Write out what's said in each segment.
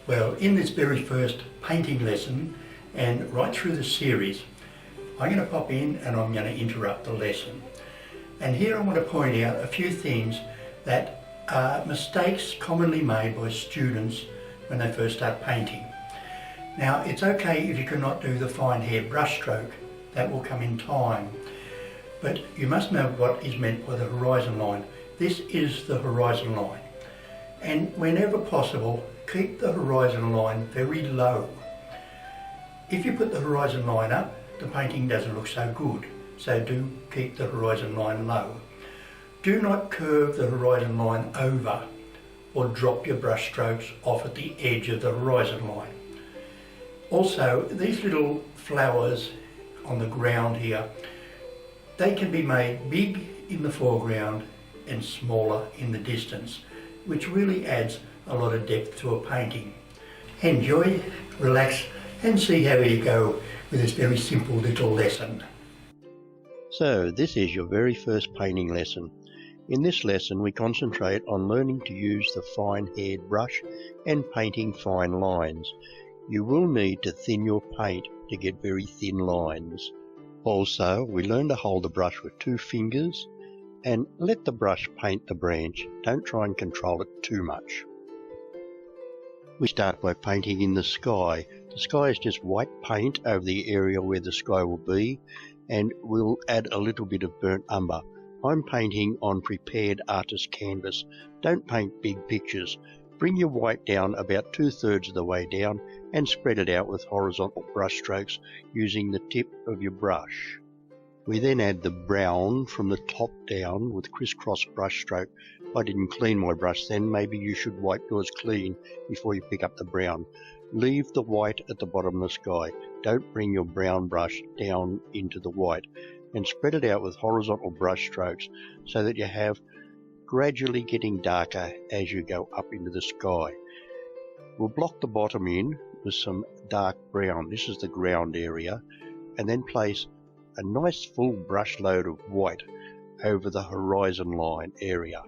Well, in this very first painting lesson and right through the series, I'm going to pop in and I'm going to interrupt the lesson. And here I want to point out a few things that are mistakes commonly made by students when they first start painting. Now, it's okay if you cannot do the fine hair brush stroke, that will come in time. But you must know what is meant by the horizon line. This is the horizon line. And whenever possible, keep the horizon line very low. If you put the horizon line up, the painting doesn't look so good. So do keep the horizon line low. Do not curve the horizon line over or drop your brush strokes off at the edge of the horizon line. Also, these little flowers on the ground here, they can be made big in the foreground and smaller in the distance, which really adds a lot of depth to a painting. Enjoy, relax, and see how you go with this very simple little lesson. So, this is your very first painting lesson. In this lesson, we concentrate on learning to use the fine-haired brush and painting fine lines. You will need to thin your paint to get very thin lines. Also, we learn to hold the brush with 2 fingers and let the brush paint the branch. Don't try and control it too much. We start by painting in the sky. The sky is just white paint over the area where the sky will be, and we'll add a little bit of burnt umber. I'm painting on prepared artist canvas. Don't paint big pictures. Bring your white down about 2/3 of the way down and spread it out with horizontal brush strokes using the tip of your brush. We then add the brown from the top down with crisscross brush stroke. I didn't clean my brush then, maybe you should wipe yours clean before you pick up the brown. Leave the white at the bottom of the sky. Don't bring your brown brush down into the white, and spread it out with horizontal brush strokes so that you have gradually getting darker as you go up into the sky. We'll block the bottom in with some dark brown. This is the ground area, and then place a nice full brush load of white over the horizon line area.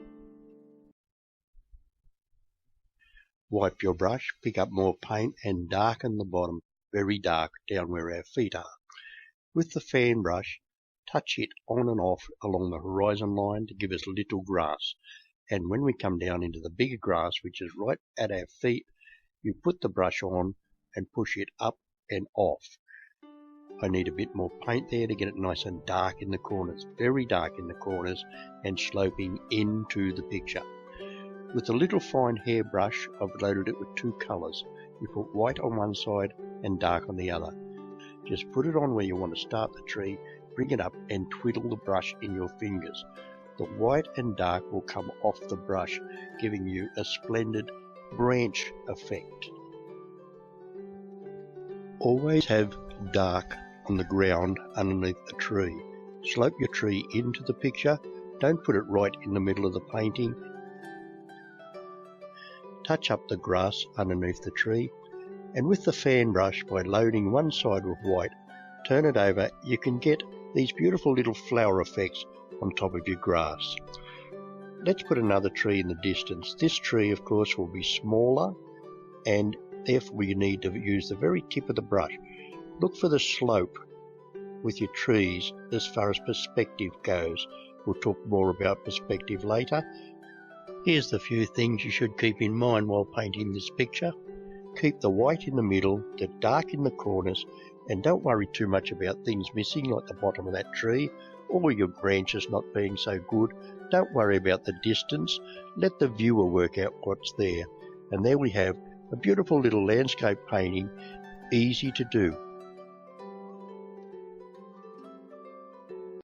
Wipe your brush, pick up more paint and darken the bottom very dark down where our feet are. With the fan brush, touch it on and off along the horizon line to give us little grass. And when we come down into the bigger grass, which is right at our feet, you put the brush on and push it up and off. I need a bit more paint there to get it nice and dark in the corners, very dark in the corners and sloping into the picture. With a little fine hair brush, I've loaded it with 2 colours. You put white on one side and dark on the other. Just put it on where you want to start the tree, bring it up and twiddle the brush in your fingers. The white and dark will come off the brush, giving you a splendid branch effect. Always have dark on the ground underneath the tree. Slope your tree into the picture. Don't put it right in the middle of the painting. Touch up the grass underneath the tree, and with the fan brush, by loading one side with white, turn it over, you can get these beautiful little flower effects on top of your grass. Let's put another tree in the distance. This tree, of course, will be smaller, and therefore you need to use the very tip of the brush. Look for the slope with your trees as far as perspective goes. We'll talk more about perspective later. Here's the few things you should keep in mind while painting this picture. Keep the white in the middle, the dark in the corners, and don't worry too much about things missing like the bottom of that tree or your branches not being so good. Don't worry about the distance. Let the viewer work out what's there. And there we have a beautiful little landscape painting, easy to do.